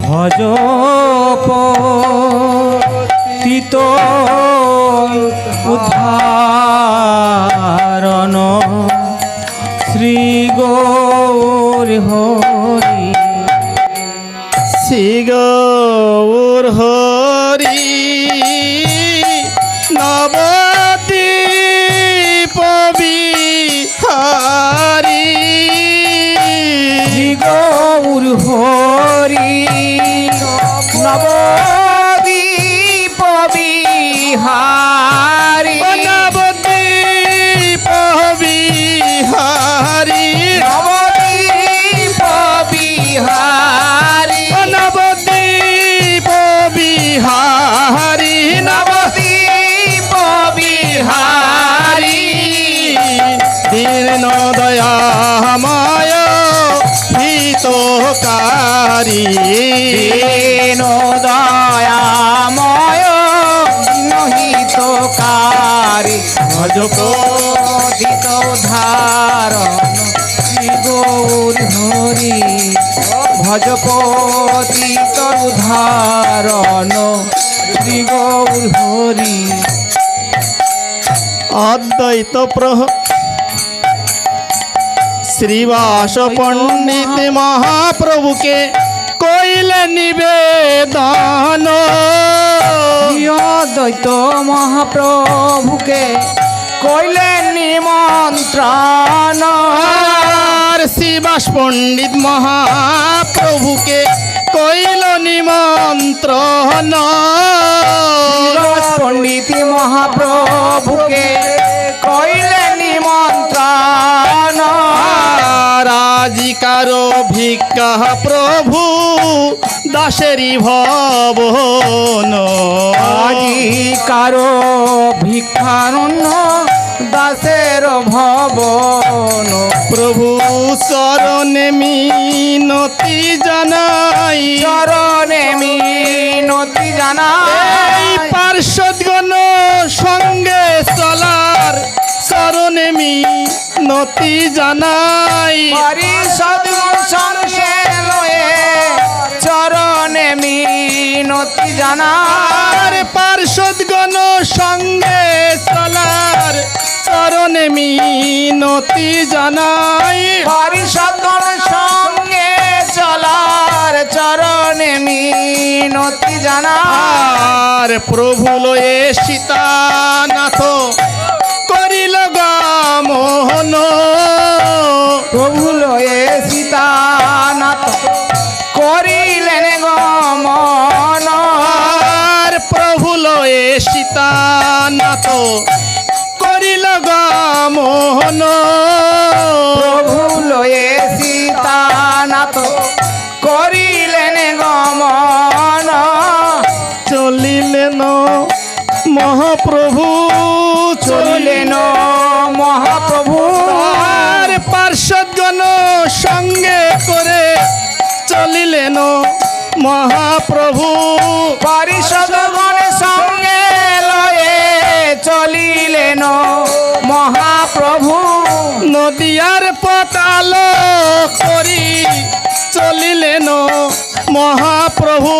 ভজ পতিত উদ্ধারণ শ্রী গৌর হরি। শ্রী গৌর হরি নবদ্বীপ বিহারী। শ্রী গৌর হরি নবদ্বীপ বিহারী। নবদ্বীপ বিহারী। নবদ্বীপ বিহারী। নবদ্বীপ বিহারী। নবদ্বীপ বিহারী। দীন দয়াময় হিতকারী। দীন দয়াময় হিতকারী। ভজ পতিত উদ্ধারণ শ্রী গৌর হরি। ভজ পতিত উদ্ধারণ শ্রী গৌর হরি। অদ্বৈত শ্রীবাস পণ্ডিত মহাপ্রভুকে কইলে নিবেদন। অদ্বৈত মহাপ্রভুকে কইলেন নিমন্ত্রণ। আর শ্রীবাস পণ্ডিত মহাপ্রভুকে কইল নিমন্ত্রণ। পণ্ডিত মহাপ্রভুকে কইলেন নিমন্ত্রণ। রাজিকার ভিক্ষা প্রভু দাসেরি ভবন। আজিকারো ভিক্ষারণ্য দাসের ভবন। প্রভু চরণে মিনতি জানাই। চরণে মিনতি জানাই। পার্শ্বদগণ সঙ্গে চলার চরণে মিনতি জানাই। পরিষদ সঙ্গে লয়ে চরণে মিনতি জানাই। পার্শ্বদগণ সঙ্গে চলার চরণে মিনতি জানাই। পরিষদ সঙ্গে চলার চরণে মিনতি জানাই। প্রভু লয়ে সীতানাথ করিল গমন। প্রভু লয়ে সীতানাথ করিলেন গমন। প্রভু লয়ে সীতানাথ করিল গমন। প্রভু লয়ে সীতানাথ করিলেন গমন। চলিলেন মহাপ্রভু। চলিলেন মহাপ্রভু। আর পার্শ্বদগণ সঙ্গে করে চলিলেন মহাপ্রভু। পরিষদগণ সঙ্গে লয়ে চলিলেন মহাপ্রভু। নদিয়ার পতাল করি চলিলেন মহাপ্রভু।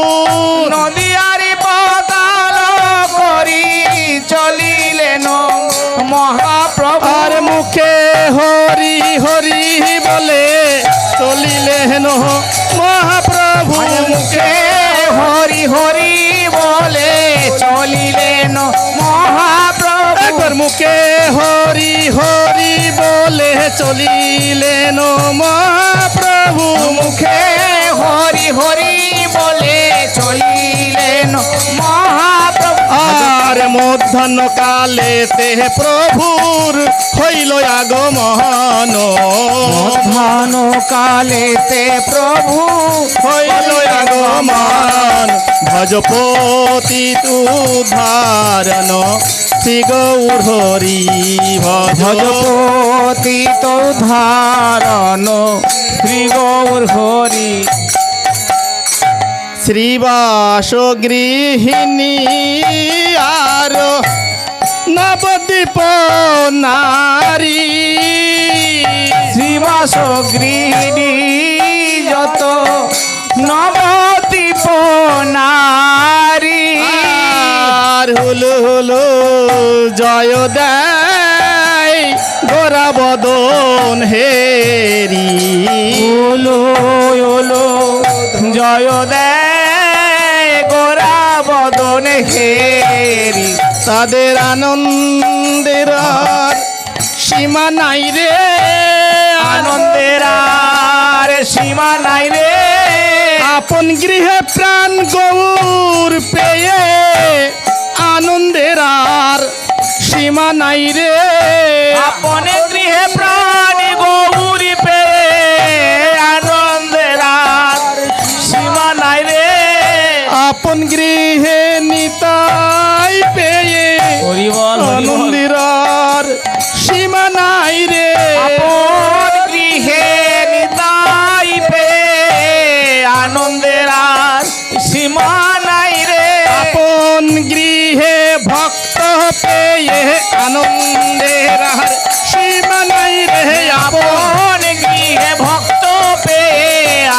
নদিয়ার পতাল করি চলিলেন মহাপ্রভু। আর মুখে হরি হরি বলে চলিলেন মহাপ্রভু। মুখে হরি হরি বলে চলিলেন মহাপ্রভু। একবার মুখে হরি হরি বলে চলিলেন মহাপ্রভু। মুখে হরি হরি বলে চলিলেন মহাপ্রভু। আর মধ্যাহ্ন কালেতে প্রভুর হইল আগমন। মধ্যাহ্ন কালেতে প্রভু হইল আগমন। ভজ পতিত উদ্ধারণ শ্রী গৌর হরি। ভজ ভজ পতিত উদ্ধারণ শ্রী গৌর হরি। শ্রীবাস গৃহিণী আর নবদ্বীপ নারী। শ্রীবাস গৃহিণী যত নবদ্বীপ জয় দেয় গোরা বদন হেরি ওলো ওলো জয় দেয় গোরা বদন হেরি। তাদের আনন্দের আর সীমা নাই রে আনন্দের আর সীমা নাই রে। আপন গৃহে প্রাণ গৌর পেয়ে আনন্দের আর সীমা নাই রে আপনে গৃহে প্রাণ গৌরী পেয়ে আনন্দের আর সীমা নাই রে। আপন গৃহে নিতাই পেয়ে হরি বল হরি বল। আনন্দের আর সীমা নাই রে আপন গৃহে নিতাই পেয়ে আনন্দের আর সীমা নাই রে। আপন গৃহে ভক্ত পেয়ে আনন্দের আর সীমা নাই রে আপন গৃহে ভক্ত পেয়ে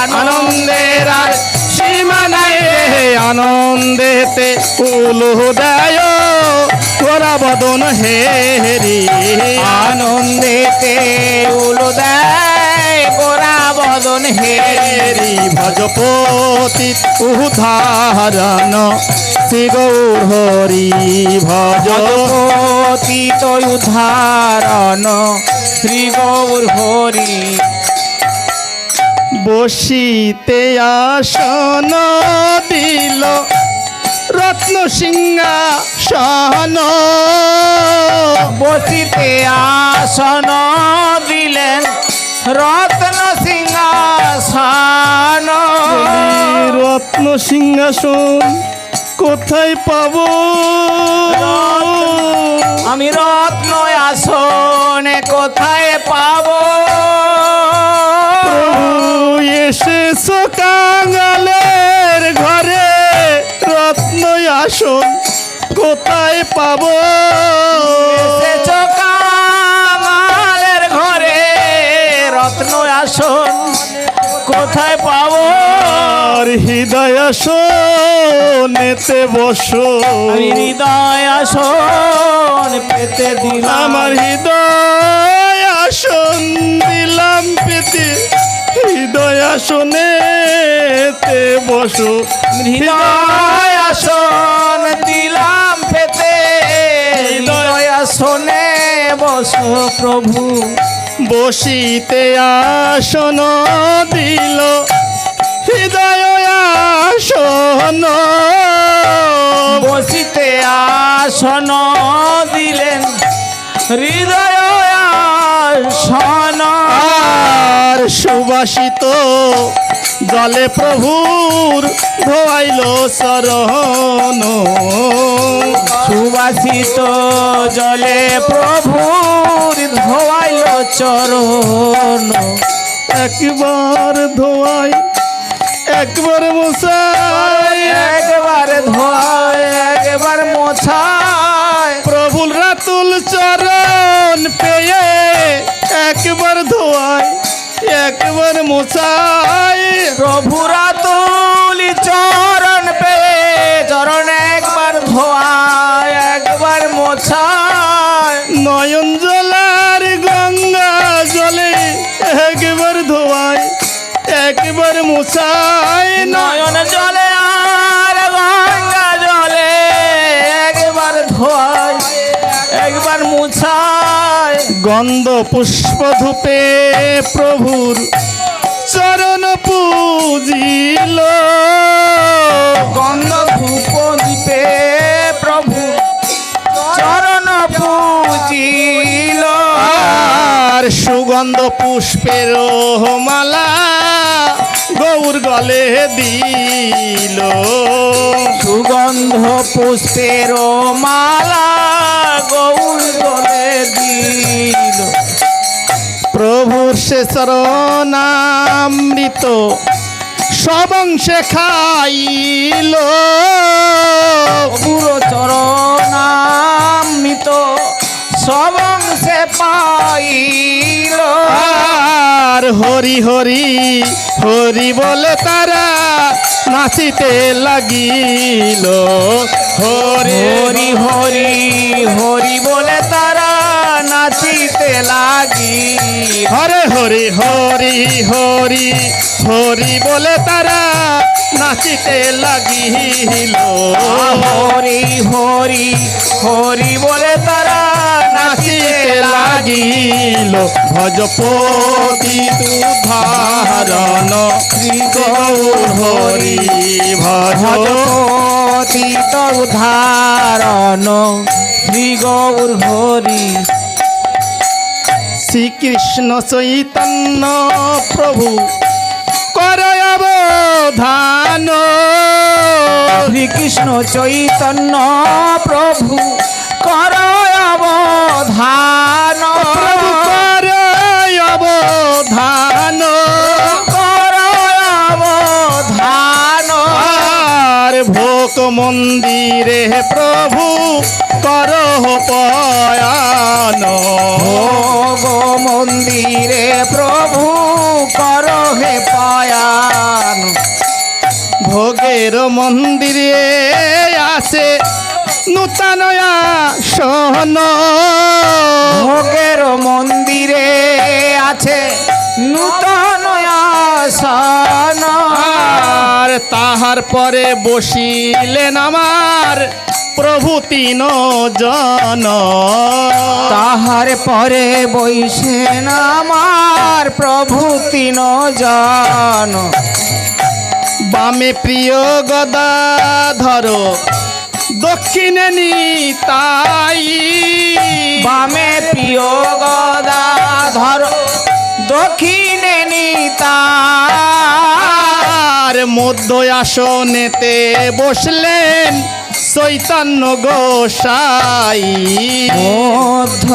আনন্দের আর সীমা নাই রে আনন্দেতে উলুদায় গোরা বদন হেরি আনন্দেতে উলো দেয় গোরা বদন হেরি। হেরি ভজপতি উদাহরণ শ্রী গৌর হরি ভজ পতিত উদ্ধারণ শ্রী গৌর হরি। বসিতে আসন দিল রত্ন সিংহাসন বসিতে আসন দিলেন রত্ন সিংহাসন। রত্ন সিংহাসন কোথায় পাবো আমি রত্ন আসনে কোথায় পাবো। এসেছো কাঙালের ঘরে রত্ন আসন কোথায় পাবো এসেছো কাঙালের ঘরে রত্ন আসন কোথায় পাবো। আর হৃদয় আসনেতে বসো আমি হৃদয় আসন পেতে দিলাম। আমার হৃদয় আসন দিলাম পেতে হৃদয় আসনেতে বসো হৃদয় আসন দিলাম পেতে হৃদয় আসনে বসো প্রভু। বসিতে আসন দিল হৃদয় আসন বসিতে আসন দিলেন হৃদয় আসন। আর সুবাসিত জলে প্রভুর ধোয়াইল শরণ সুবাসিত জলে প্রভুর ধোয়াইল চরণ। একবার ধোয়াই একবার মশাই একবার ধোয়ায় একবার মোছায় প্রভুর রাতুল চরণ পেয়ে একবার ধোয়াই একবার মশাই প্রভুরা তুলি চরণ পে চরণ একবার ধোয়ায় একবার মোছায়। নয়ন জলার গঙ্গা জলে একবার ধোয়াই একবার মশাই নয়ন জলে আর গঙ্গা জলে একবার ধোয়ায় একবার মুছায়। গন্ধ পুষ্প ধূপে প্রভুর চরণ পূজিল গন্ধ ধূপ দীপে প্রভু চরণ পূজিল। আর সুগন্ধ পুষ্পের মালা গৌর গলে দিল সুগন্ধ পুষ্পের মালা গৌর গলে দিল। প্রভুর সে চরণামৃত সবংশে খাইল পুরো চরণামৃত সবংশে পাইল। আর হরি হরি হরি বলে তারা নাচিতে লাগিল হরি হরি হরি হরি বলে তারা নাচিতে লাগিল। হরে হরি হরি হরি হরি বলে তারা নাচিতে লাগিল। হরি হরি হরি বলে তারা নাচিতে নাচিতে লাগিল। ভজপতি তুধারণ শ্রী গৌর হরি ভজ ভজপতি উদ্ধারণ শ্রী গৌর হরি। শ্রীকৃষ্ণ চৈতন্য প্রভু করয় অবধান। শ্রীকৃষ্ণ চৈতন্য প্রভু করয় অবধান। প্রভু করয় অবধান। করয় অবধান। আর ভোগ মন্দিরে প্রভু করহ পয়ান। ভোগ মন্দিরে প্রভু করহে পায়ান। ভোগের মন্দিরে আসে নূতন আসন। ভোগের মন্দিরে আছে নূতন আসন। আর তাহার পরে বসিলেন আমার প্রভু তিন জন। তাহার পরে বৈশেন আমার প্রভু তিন জন। বামে প্রিয় গদাধর দক্ষিণে নিতাই। বামে প্রিয় গদাধর দক্ষিণে নিতাই। আর মধ্য আসনেতে বসলেন চৈতন্য গোসাই। মধ্য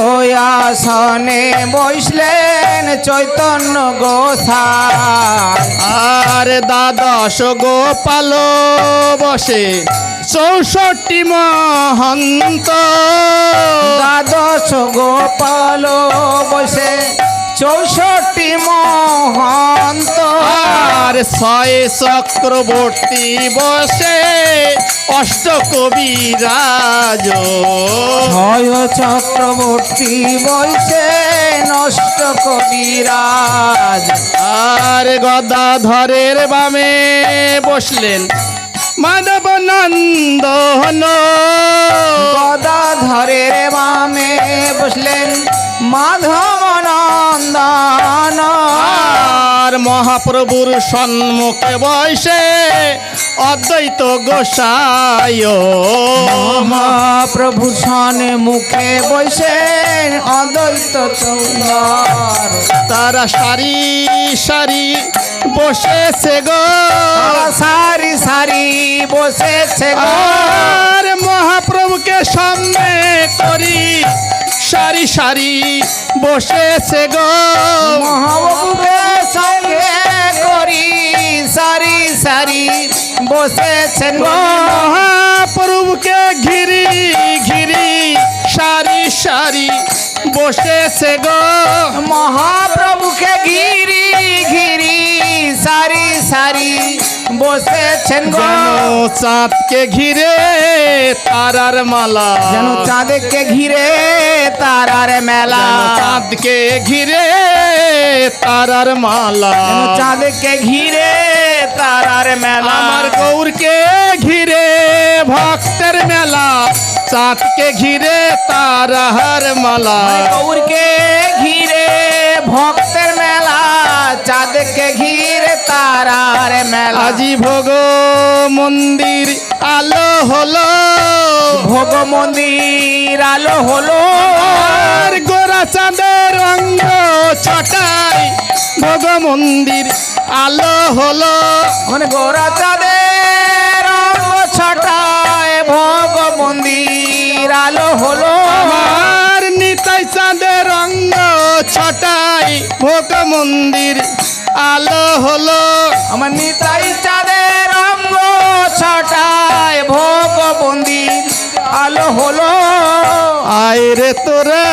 আসনে বসলেন চৈতন্য গোসাই। আর দ্বাদশ গোপাল বসে 64 মহন্ত। দ্বাদশ গোপাল বসে 64 মহন্ত। আর 6 চক্রবর্তী বসে অষ্ট কবিরাজ। ছয় চক্রবর্তী বসে নষ্ট কবিরাজ। আর গদাধরের বামে বসলেন মাধব নন্দন। গদাধরের বামে বসলেন মাধব নন্দন। আর মহাপ্রভুর সম্মুখে বসে অদ্বৈত গোসাই। মহাপ্রভু সনে মুখে বসেন অদ্বৈত চৌধর। তারা সারি সারি বসেছে গো। সারি সারি বসেছে গো। আর মহাপ্রভুকে সামনে করি সারি সারি বসেছে গো। মহাপ্রভুকে সঙ্গে করি সারি সারি বসেছেন গো। মহাপ্রভুকে ঘিরি ঘিরি সারি সারি বসেছে গো। মহাপ্রভুকে ঘিরি ঘিরি সারি সারি বসেছেন গো। যেন চাঁদকে ঘিরে তারার মালা। যেন চাঁদকে ঘিরে তারার মেলা। যেন চাঁদকে ঘিরে তারার মালা। যেন চাঁদকে ঘিরে তারার মেলা। আমার গৌরকে ঘিরে ভক্তের মেলা। চাঁদকে ঘিরে তারার মালা। গৌরকে ঘিরে ভক্তের মেলা। চাঁদকে ঘিরে তারার মেলা। আজি ভোগ মন্দির আলো হলো। ভোগ মন্দির আলো হলো। আর গোরা চাঁদের অঙ্গ ছটাই ভোগ মন্দির আলো হলো। মানে গোরা চাঁদের রঙ ছটায় ভোগ মন্দির আলো হলো। আমার নিতাই চাঁদের অঙ্গ ছটাই ভোগ মন্দির আলো হলো। আমার নিতাই চাঁদের অঙ্গ ছটায় ভোগ মন্দির আলো হলো। আয় রে তোরা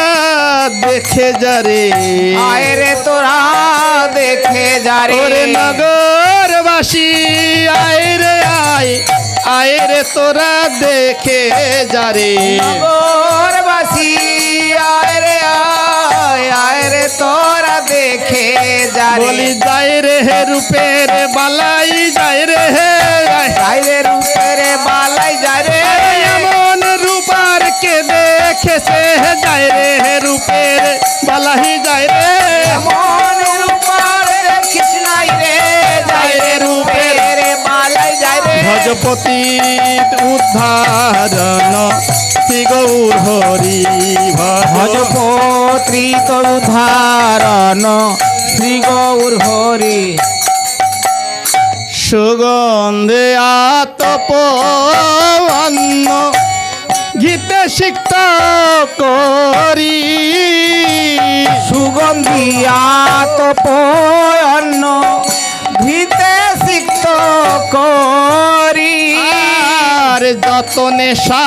দেখে যারে। আয় রে তোরা দেখে যারে। ওরে নগরবাসী আয় রে আয়। আয় রে তোরা দেখে যারে নগরবাসী আয় রে আয় রে তোরা দেখে যারে বলি যায় রে হে রূপের বালাই যায় রে হে যাই রে রূপের বালাই যায় রে এমন রূপার কে দেখেছে যায় রে হে রূপের বালাই যায় রে এমন রূপার দেখিস নাই রে যাই রে রূপের বালাই যায় রে ভজপতি উদ্ধারণ শ্রী গৌর হরি ভজপত্রিত উদ্ধারণ শ্রী গৌর হরি সুগন্ধে আতপ অন্ন গীতে সিক্ত করি সুগন্ধিয়াত অন্ন ঘিতে সিক্ত করি আর যত নেশা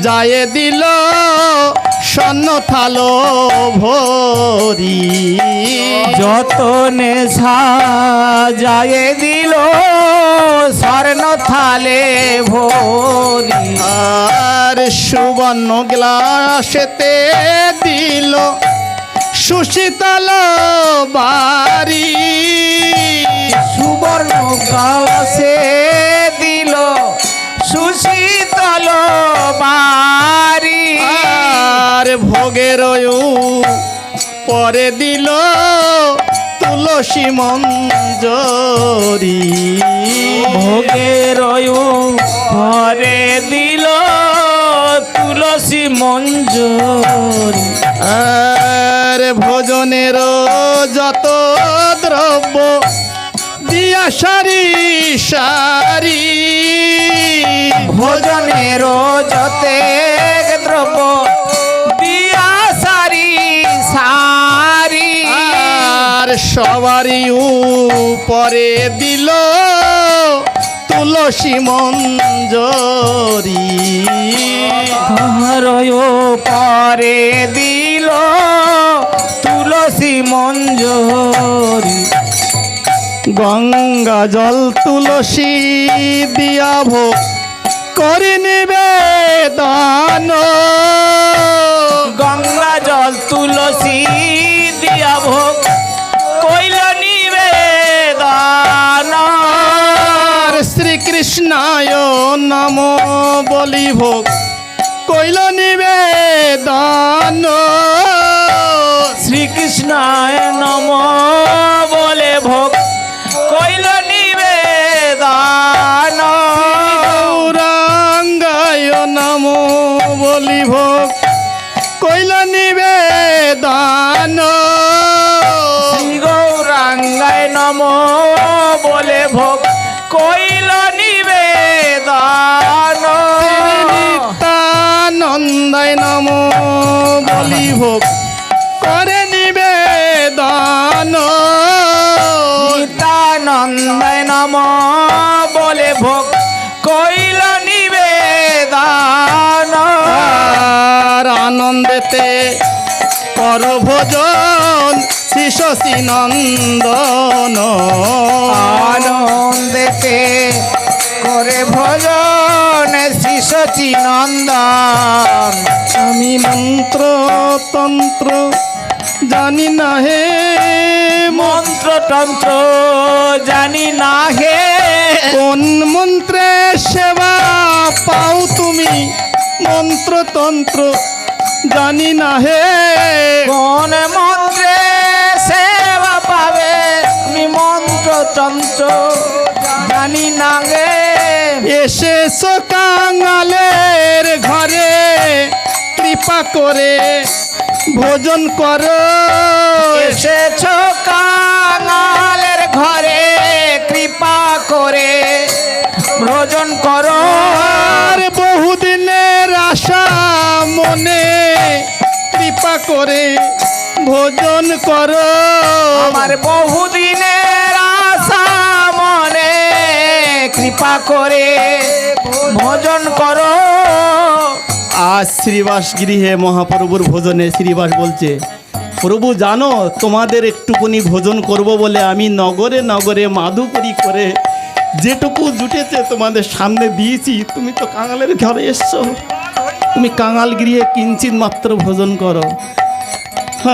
যায় দিল স্বর্ণ থালো ভরি যত নেশা যায় দিল স্বর্ণ থালে ভরি আর সুবর্ণ গ্লাসেতে দিল সুশীতল বাড়ি সুবর্ণ কালসে দিল সুশীতল বাড়ি আর ভোগের পরে দিল তুলসী মঞ্জরি ভোগের ঘরে দিল তুলসী মঞ্জরি আর ভোজনের যত দ্রব্য দিয়া সারি সারি ভোজনের যতে দ্রব্য দিয়া সারি সারি আর সবারই উপরে দিল তুলসী মঞ্জরি ঘরয় পরে দিল তুলসী মঞ্জরি গঙ্গা জল তুলসী দিয়া ভোগ করে নিবেদন গঙ্গা জল তুলসী দিয়া ভোগ কইল নিবেদন আর শ্রীকৃষ্ণায় নম বলি ভোগ কইল নিবেদন শ্রীকৃষ্ণায় নম বলে ভোগ কইল নিবেদন গৌরাঙ্গায় নম বলি ভোগ কইল নিবেদন শ্রী গৌরাঙ্গায় নম বলে ভোগ কইল নিবেদন নিত্যানন্দায় নম বলি ভোগ করে নিবেদন নিত্যানন্দায় নম বলে ভোগ কইল নিবেদন আর আনন্দেতে কর ভোজন শ্রী শশী নন্দন আনন্দেতে করে ভজন শ্রী শচী নন্দন আমি মন্ত্র তন্ত্র জানি না হে মন্ত্র তন্ত্র জানি না হে কোন মন্ত্রে সেবা পাও তুমি মন্ত্র তন্ত্র জানি না হে কোন মন্ত্রে সেবা পাবে আমি মন্ত্র তন্ত্র জানি না গে এসেছো কাঙালের ঘরে কৃপা করে ভোজন করো এসেছ কাঙালের ঘরে কৃপা করে ভোজন করো আর বহুদিনের আশা মনে কৃপা করে ভোজন করো আমার বহুদিনের আশা মনে কৃপা করে ভোজন করো আজ শ্রীবাস গৃহে মহাপ্রভুর ভোজনে শ্রীবাস বলছে, প্রভু জানো তোমাদের একটুকুনি ভোজন করব বলে আমি নগরে নগরে মাধুকরি করে যেটুকু জুটেছে তোমাদের সামনে দিয়েছি, তুমি তো কাঙালের ঘরে এসছো, তুমি কাঙাল গৃহে কিঞ্চিত মাত্র ভোজন করো।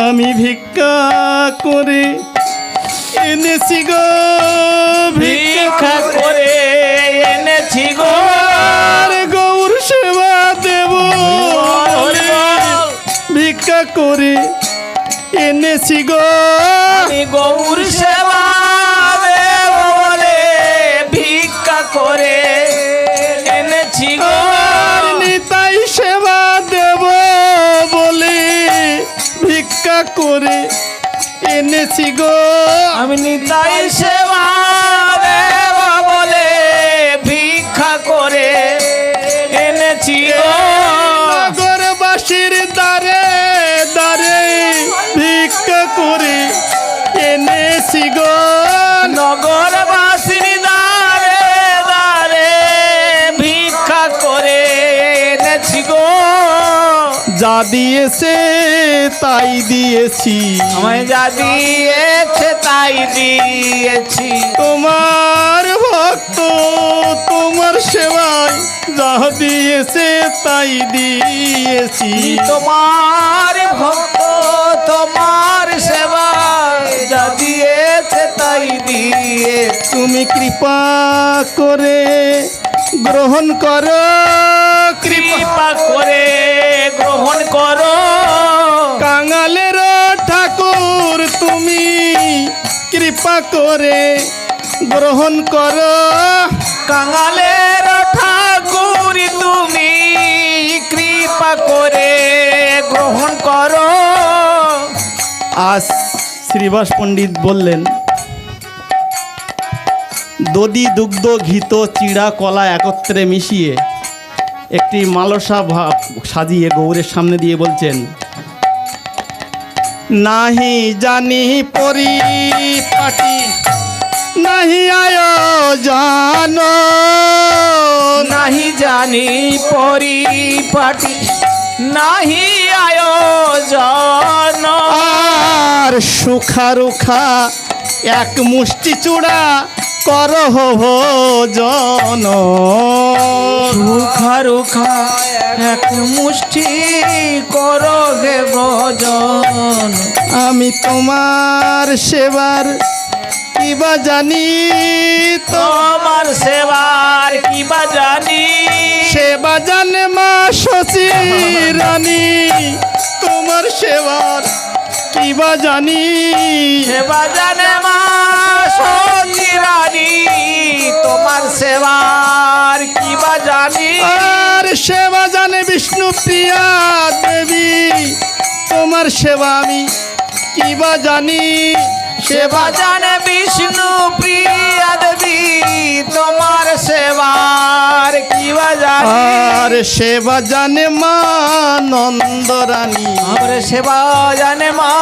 আমি ভিক্ষা করে এনেছি গো, ভিক্ষা করে এনেছি গো, আর গৌর সেবা দেব বলে ভিক্ষা করে এনেছি গো। আমি গৌর সেবা দেব বলে ভিক্ষা করে এনেছি গো, আর নিতাই সেবা দেব বলে ভিক্ষা করে এনেছি গো। আমি নিতাই সেবা দেব বলে ভিক্ষা করে এনেছি গো, নগরবাসীর দ্বারে দ্বারে ভিক্ষা করে এনেছি গো। নগরবাসীর দ্বারে দ্বারে ভিক্ষা করে এনেছি গো, যা দিয়েছে তাই দিয়েছি, আমায় যা দিয়েছে তাই দিয়েছি, তোমার ভক্ত তোমার সেবায় যা দিয়েছে তাই দিয়েছি। তোমার ভক্ত তোমার সেবা যা দিয়েছে তাই দিয়ে, তুমি কৃপা করে গ্রহণ করো, কৃপা করে গ্রহণ করো, কাঙালের ঠাকুর তুমি কৃপা করে গ্রহণ করো। কাঙালের ঠাকুর তুমি কৃপা করে গ্রহণ করো। আজ শ্রীবাস পণ্ডিত বললেন, দধি দুগ্ধ ঘিত চিড়া কলা একত্রে মিশিয়ে একটি মালসা ভাব সাজিয়ে গৌরের সামনে দিয়ে বলছেন, নাহি জানি পরিপাটি নাহি আয়োজন, নাহি জানি পরিপাটি নাহি আয়োজন, আর সুখা রুখা এক মুষ্টি চূড়া করহ ভোজন। রুখা রুখা এক মুষ্টি করো হে ভোজন, আমি তোমার সেবার কিবা জানি, তোমার সেবার কিবা জানি, সেবা জানে মা শশী রানী, তোমার সেবার কিবা জানি, সেবা জানে মা সখী রানী, তোমার সেবার কিবা জানি, আর সেবা জানে বিষ্ণু প্রিয়া দেবী, তোমার সেবা আমি কিবা জানি, সেবা জানে বিষ্ণু প্রিয়া দেবী, তোমার সেবার কিবা জানি, আর সেবা জানে মা নন্দ রানী, আমার সেবা জানে মা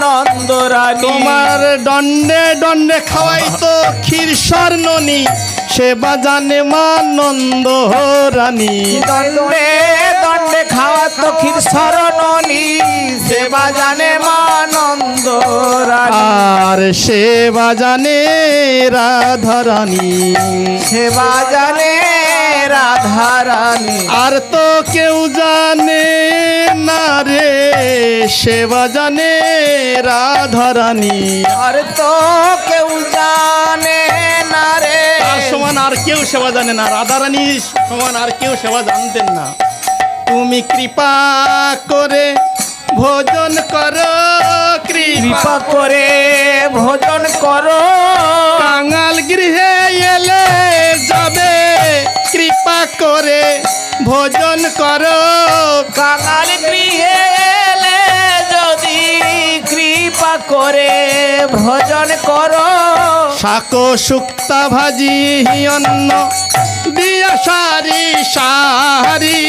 নন্দ রানী, তোমার দণ্ডে দণ্ডে খাওয়াই তো ক্ষীর স্বর্ণনী, সেবা জানে মা নন্দ রানী। দণ্ডে দণ্ডে খাওয়া তো ক্ষীর শরণনী, সেবা জানে মা নন্দ রানী, আর সেবা জানে রাধা রানী, সেবা জানে রাধা রানী, আর তো কেউ জানে না রে, সেবা জানে রাধা রানী। আর তো কেউ জানে না রে, তার সমান আর কেউ সেবা জানে না, রাধা রানী সমান আর কেউ সেবা জানতেন না। তুমি কৃপা করে ভোজন করো, কৃপা করে ভোজন করো, কাঙাল গৃহে এলে যাবে কৃপা করে ভোজন করো, কাঙাল গৃহে এলে যদি কৃপা করে ভোজন করো, শাক শুক্তা ভাজি অন্ন দিয়া সারি সারি,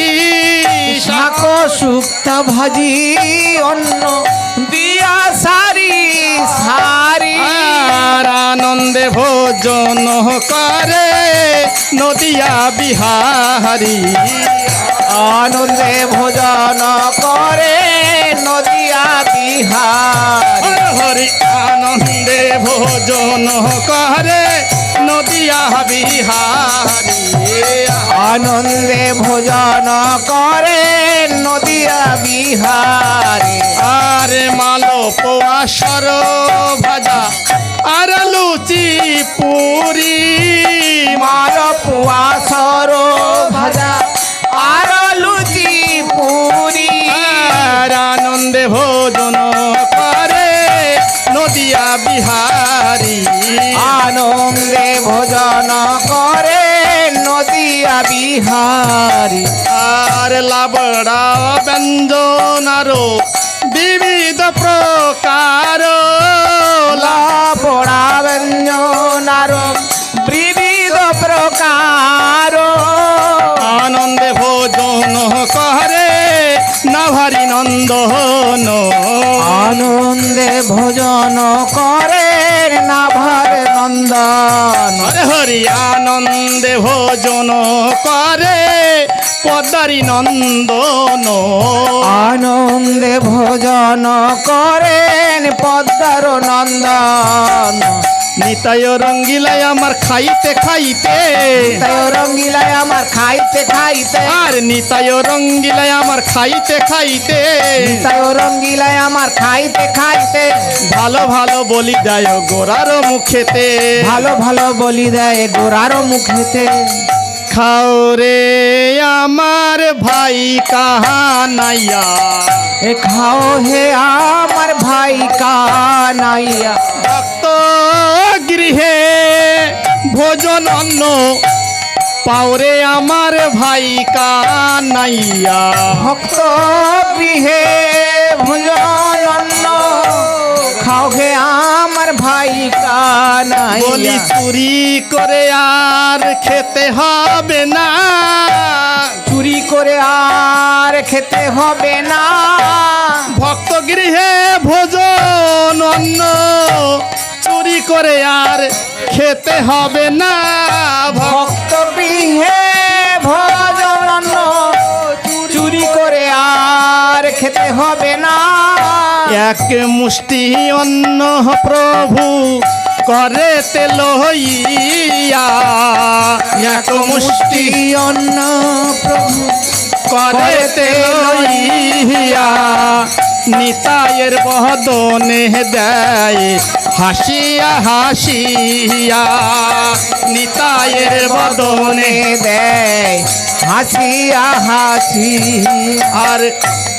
শাক শুক্তা ভাজি অন্ন দিয়া সারি সারি, আর আনন্দে ভোজন করে নদিয়া বিহারি, আনন্দে ভোজন করে নদিয়া বিহার, হরি আনন্দে ভোজন করে নদিয়া বিহারি আনন্দে ভোজন করে নদিয়া বিহারে আর মালো পোয়া সর ভাজা আর লুচি পুরি মালপুয়া সর ভাজা আর লুচি পুরি আর আনন্দে ভোজন করে নদিয়া বিহারি আনন্দে ভোজন করে নদিয়া বিহারি আর লাবড়া ব্যঞ্জন আরো বিবিধ প্রকার লাবড়া ব্যঞ্জনার বিবিধ প্রকার আনন্দে ভোজন করে নাভারি নন্দন আনন্দে ভোজন করে নাভার নন্দন হরে হরি আনন্দে ভোজন করে পদ্মারি নন্দন আনন্দে ভোজন করেন পদ্মার নন্দন নিতাই রঙ্গিলাই আমার খাইতে খাইতে তাই রঙ্গিলায় আমার খাইতে খাইতে আর নিতাই রঙ্গিলাই আমার খাইতে খাইতে তাই রঙ্গিলায় আমার খাইতে খাইতে ভালো ভালো বলি যায় গোরার মুখেতে ভালো ভালো বলি দেয় গোরার মুখেতে খাও রে আমার ভাই কাহানাইয়া এ খাও হে আমার ভাই কানাইয়া ভক্ত গৃহে ভোজন অন্ন পাওরে আমার ভাই কানাইয়া ভক্ত গৃহে ভোজন অন্ন খাও হে আমার ভাই বলি কানাইয়া চুরি করে আর খেতে হবে না চুরি করে আর খেতে হবে না ভক্ত গৃহে ভোজন অন্ন চুরি করে আর খেতে হবে না ভক্ত গৃহে ভোজন অন্ন চুরি করে আর খেতে হবে না এক মুষ্টি অন্ন প্রভু করে তেল হইয়া এক মুষ্টি অন্ন প্রভু করে তেল হইয়া নিতায়ের বদনে দেয় হাসিয়া হাসিয়া নিতায়ের বদনে দেয় হাসিয়া হাসি আর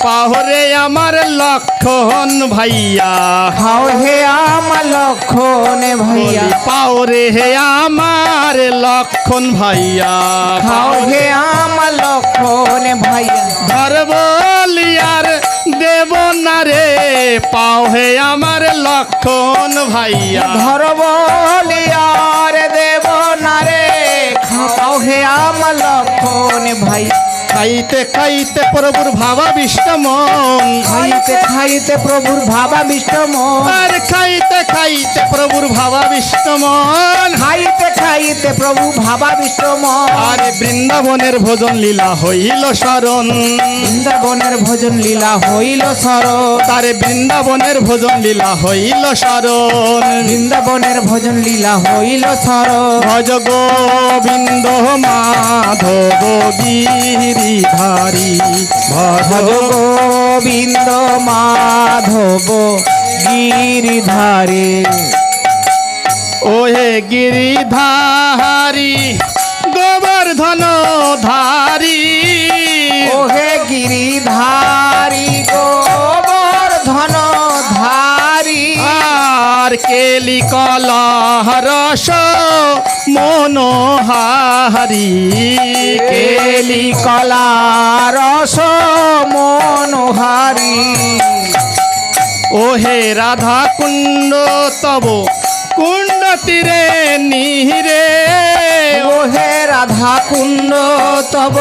পাহরে আমার লক্ষণ ভাইয়া খাও হে আমার লক্ষণ ভাইয়া বলি পাওরে হে আমার লক্ষণ ভাইয়া খাও হে আমার লক্ষণ ভাইয়া ধর বলিয়ার দেব না রে পাও হে আমার লক্ষণ ভাইয়া ধর বলিয়ার দেব না রে খাও হে আমার লক্ষণ ভাইয়া খাইতে খাইতে প্রভুর ভাবাবিষ্ট মন খাইতে খাইতে প্রভুর ভাবাবিষ্ট মন আর খাইতে খাইতে প্রভুর ভাবাবিষ্ট মন খাইতে খাইতে প্রভু ভাবাবিষ্ট মন আরে বৃন্দাবনের ভোজন লীলা হইল শরণ বৃন্দাবনের ভোজন লীলা হইল সরল তারে বৃন্দাবনের ভোজন লীলা হইল শরণ বৃন্দাবনের ভোজন লীলা হইল সরল ভজ গোবিন্দ মাধব গিরিধারী ভজ ভজ গোবিন্দ মাধব গিরিধারে ওহে গিরিধারী গোবর্ধন ধারী ওহে গিরিধারী গোবর্ধন ধারী আর কেলি কলহ রস মনোহারি কেলি কলা রস মনোহারি ওহে রাধা কুণ্ড তব কুণ্ড তীরে নিহিরে ওহে রাধা কুণ্ড তব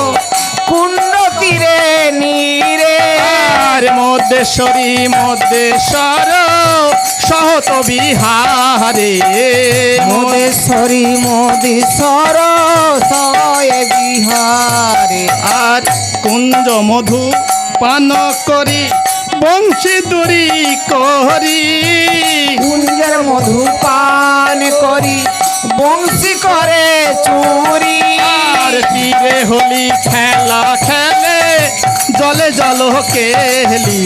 কুণ্ড তীরে নীরে আর মধ্যেশ্বরী মধ্যেশ্বর সহত বিহারে মোদেশ্বরী মোদেশ্বর সয় বিহারে আর কুঞ্জ মধু পান করি বংশী দূরি করি কুঞ্জের মধু পান করি বংশী করে চুরি আর তীরে হোলি খেলা খেলে জলে জল কেলি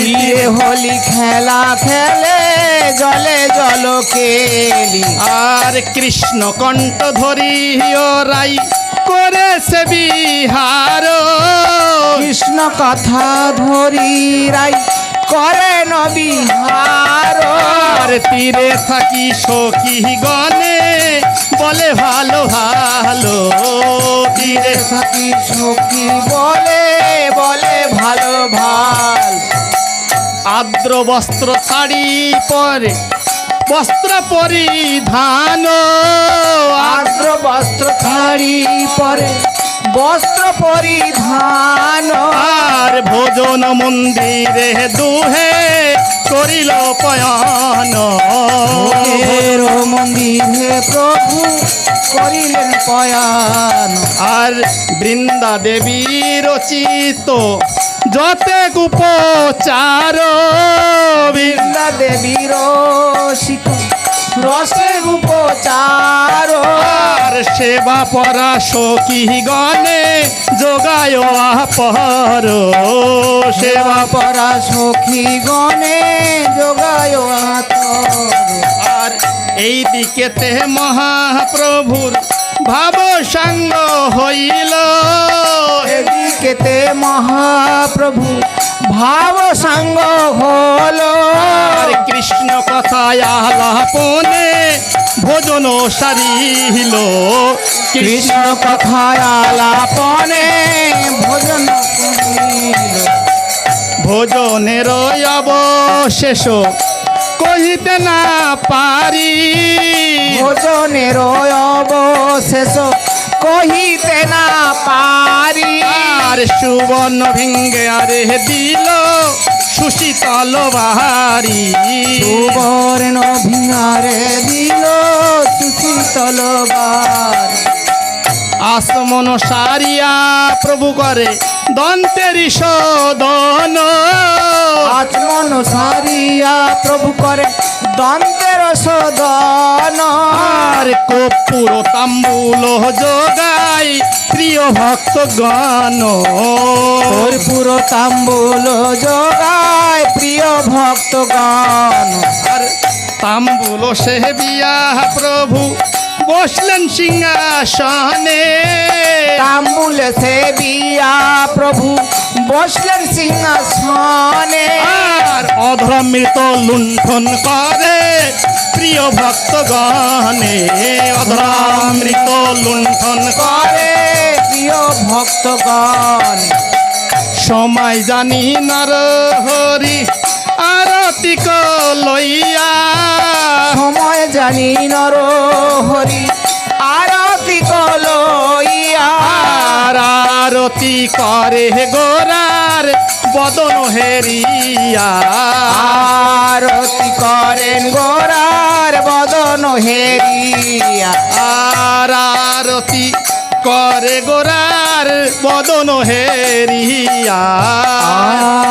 তীরে হোলি খেলা খেলে জলে জল কেলি আর কৃষ্ণ কণ্ঠ ধরি রাই করে সে বিহার কৃষ্ণ কথা ধরি রাই করে নবিহার আর তীরে থাকি সখী গনে বলে ভালো ভালো তীরে থাকি সখী বলে বলে ভালো ভাল আর্দ্র বস্ত্র শাড়ি পরে বস্ত্র পরিধান আর্দ্র বস্ত্র ছাড়ি পরে বস্ত্র পরিধান আর ভোজন মন্দিরে দুহে করিল পয়ন এর মন্দিরে প্রভু করিলেন পয়ান আর বৃন্দা দেবী রচিত যতে উপচার বৃন্দা দেবীর শিখ রসে উপচার আর সেবা পরা সখী গণে যোগায় পর সেবা পরা সখী গণে যোগায় আর এই দিকেতে মহাপ্রভুর ভাব সাঙ্গ হইল এদিকেতে মহাপ্রভু ভাব সাঙ্গ হলো আর কৃষ্ণ কথায় আলাপনে ভোজন সারিল কৃষ্ণ কথায় আলাপনে ভোজন করিল ভোজনের অবশেষ কহিতে না পারি ভোজনের অবশেষ কহিতে না পারি আর সুবর্ণ ভেঙ্গে আরে দিল সুশীতল বাহারি সুবর্ণ ভিঙারে দিল সুশীতল বার আসমন সারিয়া প্রভু করে দন্তের শোধন আচমন সারিয়া প্রভু করে দন্তের শোধন আর কর্পূর তাম্বুল যোগাই প্রিয় ভক্তগণ কর্পূর তাম্বুল যোগায় প্রিয় ভক্তগণ আর তাম্বুল সেবিয়া প্রভু বসলেন সিংহাসনে তাম্বুল সেবিয়া প্রভু বসলেন সিংহাসনে আর অধমৃত লুণ্ঠন করে প্রিয় ভক্তগণে অধরামৃত লুণ্ঠন করে করে প্রিয় ভক্তগণ সময় জানি নর হরি আরতি লইয়া সময় জানি নর হরি আরতি কলইয়া আর আরতি করে গোরার বদন হেরিয়া আরতি করেন গোরার বদন হেরিয়া আর আরতি করে গোরার বদন হেরিয়া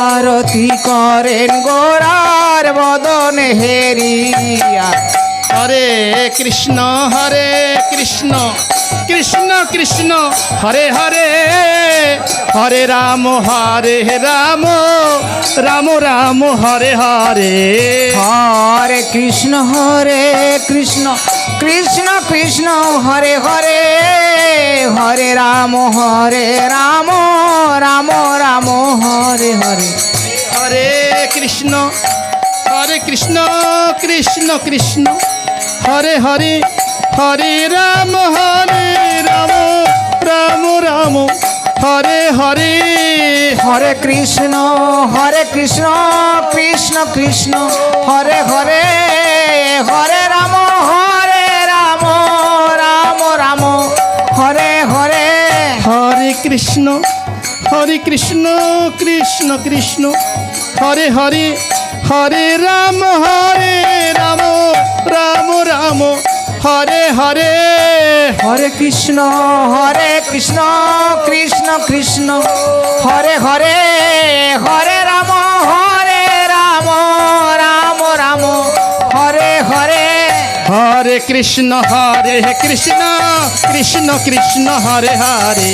আরতি করেন গোরার বদন হেরিয়া হরে কৃষ্ণ কৃষ্ণ কৃষ্ণ হরে হরে হরে রাম রাম রাম হরে হরে হরে কৃষ্ণ কৃষ্ণ কৃষ্ণ হরে হরে হরে রাম রাম রাম হরে হরে হরে কৃষ্ণ কৃষ্ণ কৃষ্ণ হরে হরে হরে রাম রাম রাম হরে হরে হরে কৃষ্ণ কৃষ্ণ কৃষ্ণ হরে হরে হরে রাম রাম রাম হরে হরে হরে কৃষ্ণ কৃষ্ণ কৃষ্ণ হরে হরে হরে রাম রাম রাম হরে হরে হরে কৃষ্ণ কৃষ্ণ কৃষ্ণ হরে হরে হরে রাম রাম রাম হরে হরে হরে কৃষ্ণ কৃষ্ণ কৃষ্ণ হরে হরে,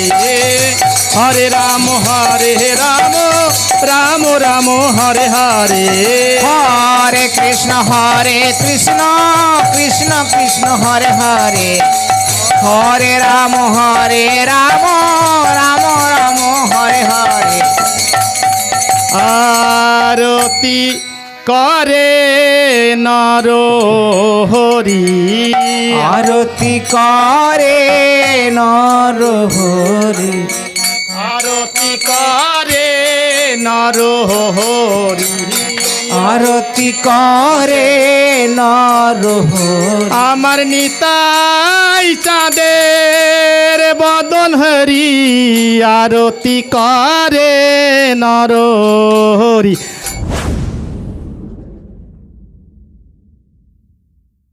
হরে রাম রাম রাম হরে হরে। হরে কৃষ্ণ কৃষ্ণ কৃষ্ণ হরে হরে, হরে রাম রাম রাম হরে হরে। আরতি করে নর হরি, আরতি করে নর হরি, আরতি করে নর হরি, আরতি করে নর হরি। আমার নিতাই চাঁদের বদন হরি, আরতি করে নর হরি।